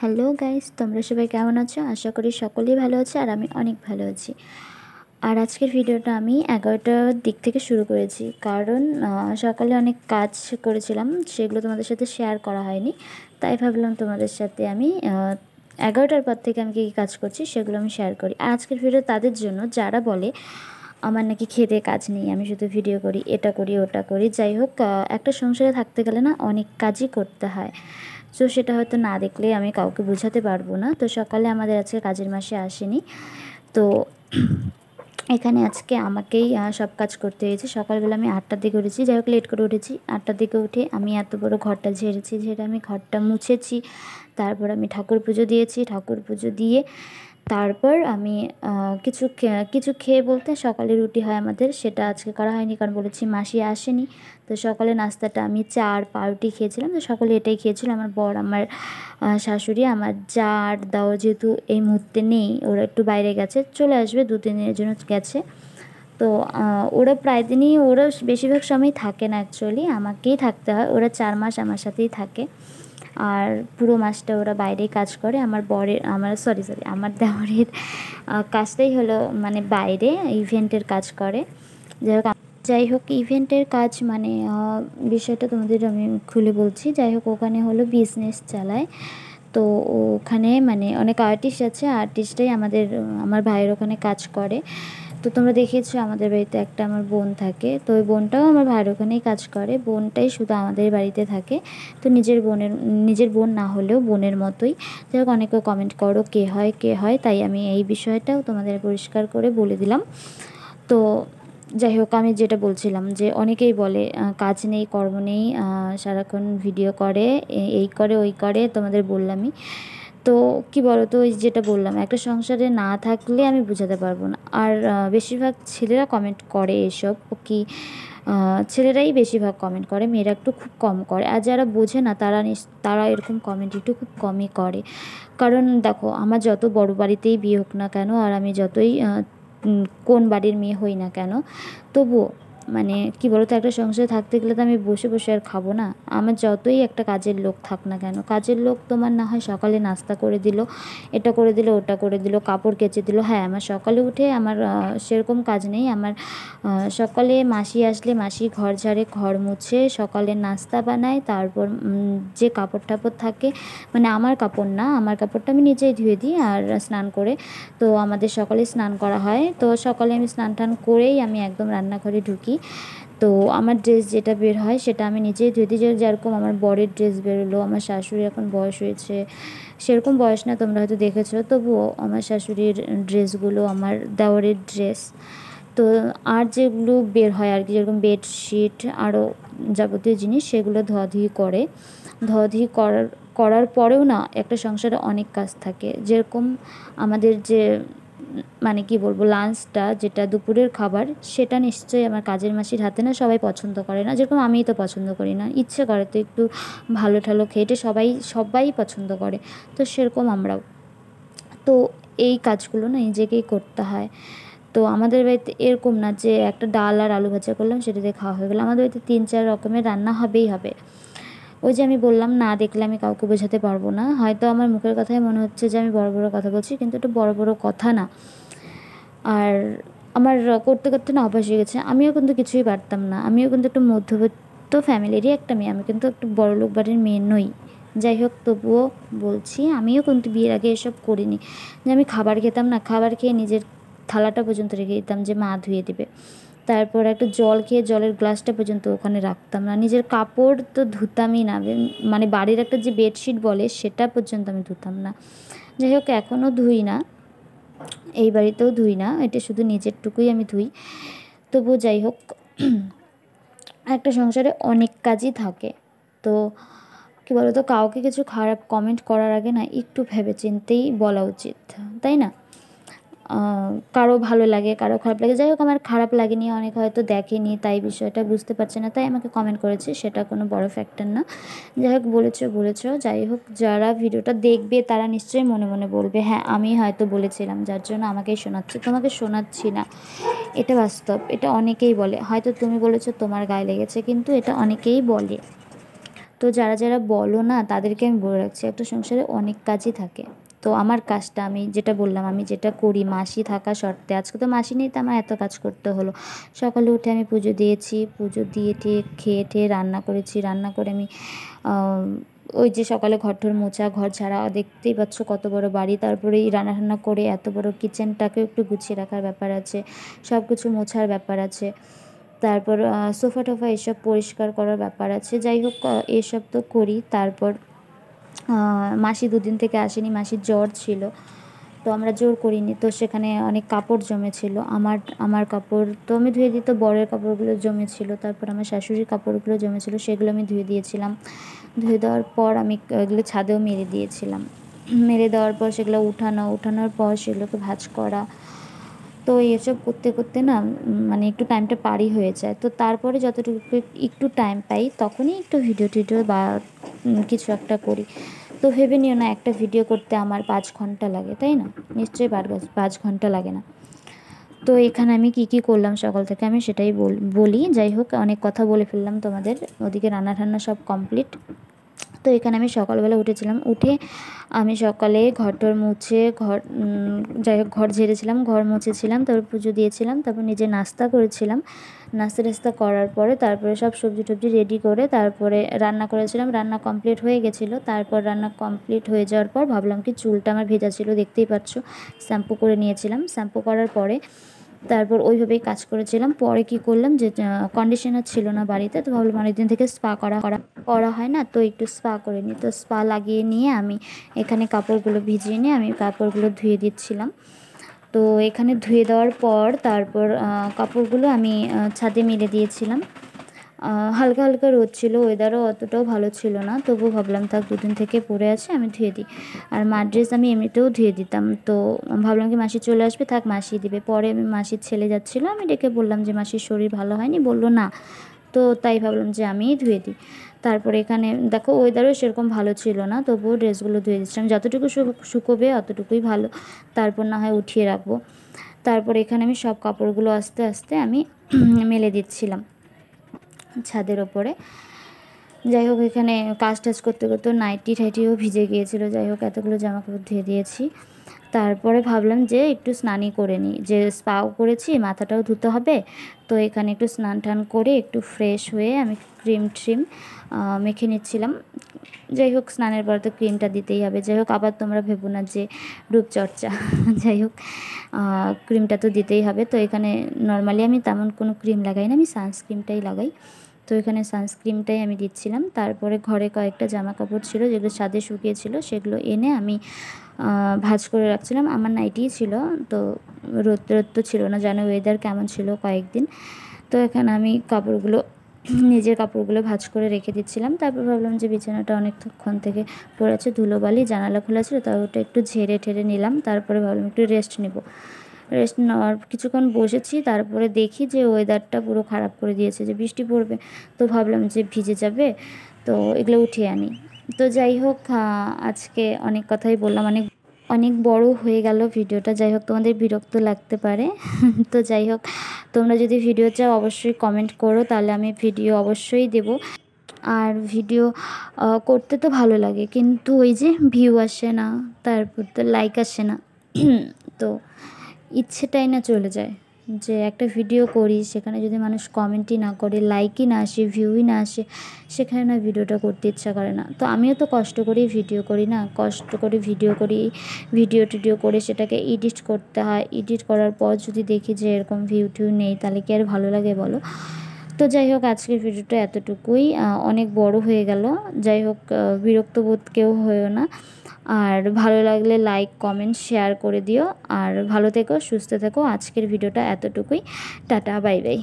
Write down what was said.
Hello guys, তোমরা সবাই কেমন আছো? আশা করি সকলেই ভালো আছে আর আমি অনেক ভালো আছি। আর আজকের ভিডিওটা আমি 11টার দিক থেকে শুরু করেছি, কারণ সকালে অনেক কাজ করেছিলাম, সেগুলো তোমাদের সাথে শেয়ার করা হয়নি। তাই ভাবলাম তোমাদের সাথে আমি 11টার পর থেকে আমি কী কী কাজ করছি সেগুলো আমি শেয়ার করি। আর আজকের ভিডিও তাদের জন্য যারা বলে আমার নাকি খেতে কাজ নেই, আমি শুধু ভিডিও করি, এটা করি ওটা করি। যাই হোক, একটা সংসারে থাকতে গেলে না অনেক কাজই করতে হয়। তো সেটা হয়তো না দেখলে আমি কাউকে বোঝাতে পারবো না। তো সকালে আমাদের আজকে কাজের মাসে আসেনি, তো এখানে আজকে আমাকেই সব কাজ করতে হয়েছে। সকালবেলা আমি 8টার দিকে উঠেছি, যাই হোক লেট করে উঠেছি। 8টার দিকে উঠে আমি এত বড় ঘরটা ঝেড়েছি, ঝেড়ে আমি ঘরটা মুছেছি। তারপর আমি ঠাকুর পুজো দিয়েছি, ঠাকুর পুজো দিয়ে তারপর আমি কিছু খেয়ে বলতে সকালে রুটি হয় আমাদের, সেটা আজকে করা হয়নি কারণ বলেছি মাসি আসেনি। তো সকালে নাস্তাটা আমি চা আর পাউরুটি খেয়েছিলাম। তো সকলে এটাই খেয়েছিল, আমার বর, আমার শাশুড়ি, আমার জা আর দাও যেহেতু এই মুহূর্তে নেই, ওরা একটু বাইরে গেছে, চলে আসবে 2-3 দিনের জন্য গেছে। তো ওরা প্রায় দিনই, ওরা বেশিরভাগ সময় থাকে না, অ্যাকচুয়ালি আমাকেই থাকতে হয়। ওরা 4 মাস আমার সাথেই থাকে, আর পুরো মাসটা ওরা বাইরেই কাজ করে। আমার বরের, আমার দেওরের কাজটাই হলো মানে বাইরে ইভেন্টের কাজ করে। যাই হোক ইভেন্টের কাজ মানে বিষয়টা তোমাদের আমি খুলে বলছি। যাই হোক, ওখানে হলো বিজনেস চালায়। তো ওখানে মানে অনেক আর্টিস্ট আছে, আর্টিস্টটাই আমার ভাইয়ের ওখানে কাজ করে। তো তোমরা দেখিয়েছো আমাদের বাড়িতে একটা আমার বোন থাকে, তো ওই বোনটাও আমার ভাইয়ের ওখানেই কাজ করে। বোনটাই শুধু আমাদের বাড়িতে থাকে। তো নিজের বোন না হলেও বোনের মতোই। যাই হোক, অনেকে কমেন্ট করো কে হয় কে হয়, তাই আমি এই বিষয়টাও তোমাদের পরিষ্কার করে বলে দিলাম। তো যাই হোক, আমি যেটা বলছিলাম যে অনেকেই বলে কাজ নেই, কর্ম নেই, সারাক্ষণ ভিডিও করে, এই করে ওই করে, তোমাদের বললামই। তো কি বলো তো, ওই যেটা বললাম, একটা সংসারে না থাকলে আমি বোঝাতে পারবো না। আর বেশিরভাগ ছেলেরা কমেন্ট করে এসব, কি ছেলেরাই বেশিরভাগ কমেন্ট করে, মেয়েরা একটু খুব কম করে। আর যারা বোঝে না তারা এরকম কমেন্ট একটু খুব কমই করে। কারণ দেখো, আমার যত বড় বাড়িতেই বিয়ে হোক না কেন, আর আমি যতই কোন বাড়ির মেয়ে হই না কেন, তবুও মানে কি বলতো, একটা সংসারে থাকতে গেলে তো আমি বসে বসে আর খাবো না। আমার যতই একটা কাজের লোক থাক না কেন, কাজের লোক তোমার না হয় সকালে নাস্তা করে দিল, এটা করে দিল, ওটা করে দিল, কাপড় কেচে দিল। হ্যাঁ, আমার সকালে উঠে আমার সেরকম কাজ নেই। আমার সকালে মাসি আসলে মাসি ঘর ঝাড়ে, ঘর মুছে, সকালে নাস্তা বানায়। তারপর যে কাপড় টাপড় থাকে, মানে আমার কাপড় না, আমার কাপড়টা আমি নিজেই ধুয়ে দিই আর স্নান করে। তো আমাদের সকালে স্নান করা হয়, তো সকালে আমি স্নান টান করেই আমি একদম রান্নাঘরে ঢুকি। তো আমার ড্রেস যেটা বের হয় সেটা আমি নিজেই ধুয়ে দিই। যেরকম আমার বরের ড্রেস বেরোলো, আমার শাশুড়ি এখন বয়স হয়েছে, সেরকম বয়স না, তোমরা হয়তো দেখেছো, তবুও আমার শাশুড়ির ড্রেসগুলো, আমার দেওরের ড্রেস, তো আর যেগুলো বের হয় আর কি, যেরকম বেডশিট আরও যাবতীয় জিনিস, সেগুলো ধোয়াধুয়ি করে। ধোয়াধুয়ি করার পরেও না একটা সংসারে অনেক কাজ থাকে। যেরকম আমাদের যে মানে কি বলবো, লাঞ্চটা যেটা দুপুরের খাবার, সেটা নিশ্চয়ই আমার কাজের মাসির হাতে না সবাই পছন্দ করে না। যেরকম আমিই তো পছন্দ করি না, ইচ্ছে করে তো একটু ভালো ঠালো খেটে, সবাই পছন্দ করে। তো সেরকম আমরাও, তো এই কাজগুলো না নিজেকেই করতে হয়। তো আমাদের বাড়িতে এরকম না যে একটা ডাল আর আলু ভাজা করলাম সেটা দিয়ে খাওয়া হয়ে গেলো, আমাদের বাড়িতে 3-4 রকমের রান্না হবেই হবে। ওই যে আমি বললাম, না দেখলে আমি কাউকে বোঝাতে পারবো না। হয়তো আমার মুখের কথায় মনে হচ্ছে যে আমি বড় বড় কথা বলছি, কিন্তু এটা বড় বড় কথা না। আর আমার করতে করতে না অভ্যাস হয়ে গেছে। আমিও কিন্তু কিছুই পারতাম না, আমিও কিন্তু একটু মধ্যবিত্ত ফ্যামিলিরই একটা মেয়ে, আমি কিন্তু একটু বড়লোক বাড়ির মেয়ে নই। যাই হোক, তবুও বলছি, আমিও কিন্তু বিয়ের আগে এসব করিনি। যে আমি খাবার খেতাম না, খাবার খেয়ে নিজের থালাটা পর্যন্ত রেখে দিতাম যে মা ধুয়ে দেবে। তারপর একটা জল খেয়ে জলের গ্লাসটা পর্যন্ত ওখানে রাখতাম না। নিজের কাপড় তো ধুতামই না, মানে বাড়ির একটা যে বেডশিট বলে সেটা পর্যন্ত আমি ধুতাম না। যাই হোক, এখনও ধুই না, এই বাড়িতেও ধুই না, এটা শুধু নিজেরটুকুই আমি ধুই। তবু যাই হোক, একটা সংসারে অনেক কাজই থাকে। তো কী বলো তো, কাউকে কিছু খারাপ কমেন্ট করার আগে না একটু ভেবেচিন্তেই বলা উচিত, তাই না? কারো ভালো লাগে, কারো খারাপ লাগে। যাই হোক, আমার খারাপ লাগেনি, অনেক হয়তো দেখেনি তাই বিষয়টা বুঝতে পারছে না, তাই আমাকে কমেন্ট করেছে, সেটা কোনো বড় ফ্যাক্টর না। যাই হোক, বলেছো। যাই হোক, যারা ভিডিওটা দেখবে তারা নিশ্চয়ই মনে মনে বলবে, হ্যাঁ আমি হয়তো বলেছিলাম, যার জন্য আমাকেই শোনাচ্ছে। তোমাকে শোনাচ্ছি না, এটা বাস্তব, এটা অনেকেই বলে। হয়তো তুমি বলেছো তোমার গায়ে লেগেছে, কিন্তু এটা অনেকেই বলে। তো যারা যারা বলো না তাদেরকে আমি বলে রাখছি, একটা সংসারে অনেক কাজই থাকে। তো আমার কাজটা আমি যেটা বললাম, আমি যেটা করি মাসি থাকা শর্তে, আজকে তো মাসি নেই তো আমার এত কাজ করতে হলো। সকালে উঠে আমি পুজো দিয়েছি, পুজো দিয়ে টেয়ে খেয়ে টেয়ে রান্না করেছি, রান্না করে আমি ওই যে সকালে ঘর মোছা, ঘর ঝাড়া, দেখতেই পাচ্ছ কত বড় বাড়ি, তারপরে এই রান্না টান্না করে এত বড় কিচেনটাকেও একটু গুছিয়ে রাখার ব্যাপার আছে, সব কিছু মোছার ব্যাপার আছে, তারপর সোফা টোফা এসব পরিষ্কার করার ব্যাপার আছে। যাই হোক এসব তো করি। তারপর মাসি দুদিন থেকে আসেনি, মাসির জ্বর ছিল, তো আমরা জোর করিনি, তো সেখানে অনেক কাপড় জমেছিল। আমার কাপড় তো আমি ধুয়ে দিই, তো বরের কাপড়গুলো জমেছিল, তারপর আমার শাশুড়ির কাপড়গুলো জমেছিল, সেগুলো আমি ধুয়ে দিয়েছিলাম। ধুয়ে দেওয়ার পর আমি এগুলো ছাদেও মেলে দিয়েছিলাম। মেলে দেওয়ার পর সেগুলো উঠানোর পর সেগুলোকে ভাঁজ করা, তো এসব করতে করতে না মানে একটু টাইমটা পারই হয়ে যায়। তো তারপরে যতটুকু একটু টাইম পাই তখনই একটু ভিডিও টিডিও বা কিছু একটা করি। তো ভেবে নিও না একটা ভিডিও করতে আমার 5 ঘন্টা লাগে, তাই না? নিশ্চয়ই 5 ঘন্টা লাগে না। তো এখানে আমি কি কি করলাম সকাল থেকে আমি সেটাই বলি। যাই হোক অনেক কথা বলে ফেললাম তোমাদের। ওদিকে রান্না ঠান্না সব কমপ্লিট। তো এখানে আমি সকালবেলা উঠেছিলাম, উঠে আমি সকালে ঘরটর মুছে যাই হোক ঘর ঝেড়েছিলাম, ঘর মুছেছিলাম, তারপর পুজো দিয়েছিলাম, তারপর নিজে নাস্তা করেছিলাম। নাস্তা টাস্তা করার পরে তারপরে সব সবজি টবজি রেডি করে তারপরে রান্না করেছিলাম। রান্না কমপ্লিট হয়ে গেছিলো। তারপর রান্না কমপ্লিট হয়ে যাওয়ার পর ভাবলাম কি চুলটা আমার ভেজা ছিল, দেখতেই পাচ্ছ, শ্যাম্পু করে নিয়েছিলাম। শ্যাম্পু করার পরে তারপর ওইভাবেই কাজ করেছিলাম। পরে কি করলাম যে কন্ডিশনার ছিল না বাড়িতে, তো ভাবলাম অনেকদিন থেকে স্পা করা হয় না, তো একটু স্পা করে নিই। তো স্পা লাগিয়ে নিয়ে আমি এখানে কাপড়গুলো ভিজিয়ে নিয়ে আমি কাপড়গুলো ধুয়ে দিচ্ছিলাম। তো এখানে ধুয়ে দেওয়ার পর তারপর কাপড়গুলো আমি ছাদে মেলে দিয়েছিলাম। হালকা হালকা রোদ ছিল, ওয়েদারও অতটাও ভালো ছিল না, তবুও ভাবলাম থাক দুদিন থেকে পরে আছে আমি ধুয়ে দিই। আর মার ড্রেস আমি এমনিতেও ধুয়ে দিতাম, তো ভাবলাম কি মাসি চলে আসবে, থাক মাসি দিবে। পরে আমি মাসির ছেলে যাচ্ছিলো, আমি ডেকে বললাম যে মাসির শরীর ভালো হয়নি, বললো না, তো তাই ভাবলাম যে আমিই ধুয়ে দিই। তারপরে এখানে দেখো ওয়েদারও সেরকম ভালো ছিল না, তবুও ড্রেসগুলো ধুয়ে দিচ্ছিলাম, যতটুকু শুকোবে অতটুকুই ভালো, তারপর না হয় উঠিয়ে রাখবো। তারপর এখানে আমি সব কাপড়গুলো আস্তে আস্তে আমি মেলে দিচ্ছিলাম ছাদের ওপরে। যাই হোক এখানে কাজ টাজ করতে করতে নাইটি টাইটিও ভিজে গিয়েছিলো। যাই হোক এতগুলো জামা কাপড় ধুয়ে দিয়েছি। তারপরে ভাবলাম যে একটু স্নানই করে নিই, যে স্পাও করেছি মাথাটাও ধুতে হবে, তো এখানে একটু স্নান টান করে একটু ফ্রেশ হয়ে আমি ক্রিম ট্রিম মেখে নিচ্ছিলাম। যাই হোক স্নানের পরে তো ক্রিমটা দিতেই হবে। যাই হোক আবার তোমরা ভেবো না যে রূপচর্চা যাই হোক ক্রিমটা তো দিতেই হবে। তো এখানে নর্মালি আমি তেমন কোনো ক্রিম লাগাই না, আমি সানস্ক্রিমটাই লাগাই। তো এখানে সানস্ক্রিমটাই আমি দিচ্ছিলাম। তারপরে ঘরে কয়েকটা জামা কাপড় ছিল যেগুলো ছাদে শুকিয়েছিল, সেগুলো এনে আমি ভাঁজ করে রাখছিলাম। আমার নাইটিই ছিল, তো রোদ তো ছিল না, জানো ওয়েদার কেমন ছিল কয়েকদিন। তো এখানে আমি নিজের কাপড়গুলো ভাঁজ করে রেখে দিচ্ছিলাম। তারপর ভাবলাম যে বিছানাটা অনেকক্ষণ থেকে পড়ে আছে, ধুলোবালি, জানালা খোলা ছিল, তাই ওটা একটু ঝেড়ে ঠেড়ে নিলাম। তারপরে ভাবলাম একটু রেস্ট নেওয়ার কিছুক্ষণ বসেছি। তারপরে দেখি যে ওয়েদারটা পুরো খারাপ করে দিয়েছে, যে বৃষ্টি পড়বে, তো ভাবলাম যে ভিজে যাবে, তো এগুলো উঠিয়ে আনি। তো যাই হোক আজকে অনেক কথাই বললাম, অনেক বড় হয়ে গেল ভিডিওটা। যাই হোক তোমাদের বিরক্ত লাগতে পারে তো যাই হোক তোমরা যদি ভিডিও চাও অবশ্যই কমেন্ট করো, তাহলে আমি ভিডিও অবশ্যই দেব। আর ভিডিও করতে তো ভালো লাগে, কিন্তু ওই যে ভিউ আসে না, তারপর তো লাইক আসে না তো ইচ্ছেটাই না চলে যায় যে একটা ভিডিও করি, সেখানে যদি মানুষ কমেন্টই না করে, লাইকই না আসে, ভিউই না আসে, সেখানে না ভিডিওটা করতে ইচ্ছা করে না। তো আমিও তো কষ্ট করেই ভিডিও করি না, কষ্ট করে ভিডিও করি, ভিডিও করে সেটাকে এডিট করতে হয়। এডিট করার পর যদি দেখি যে এরকম ভিউ টিউ নেই, তাহলে কি আর ভালো লাগে বলো? তো যাই হোক আজকের ভিডিওটা এতটুকুই, অনেক বড় হয়ে গেল। যাই হোক বিরক্ত বোধ কেউ হয়েও না, আর ভালো লাগলে লাইক কমেন্ট শেয়ার করে দিও। আর ভালো থেকো, সুস্থ থেকো। আজকের ভিডিওটা এতটুকুই। Tata, bye bye.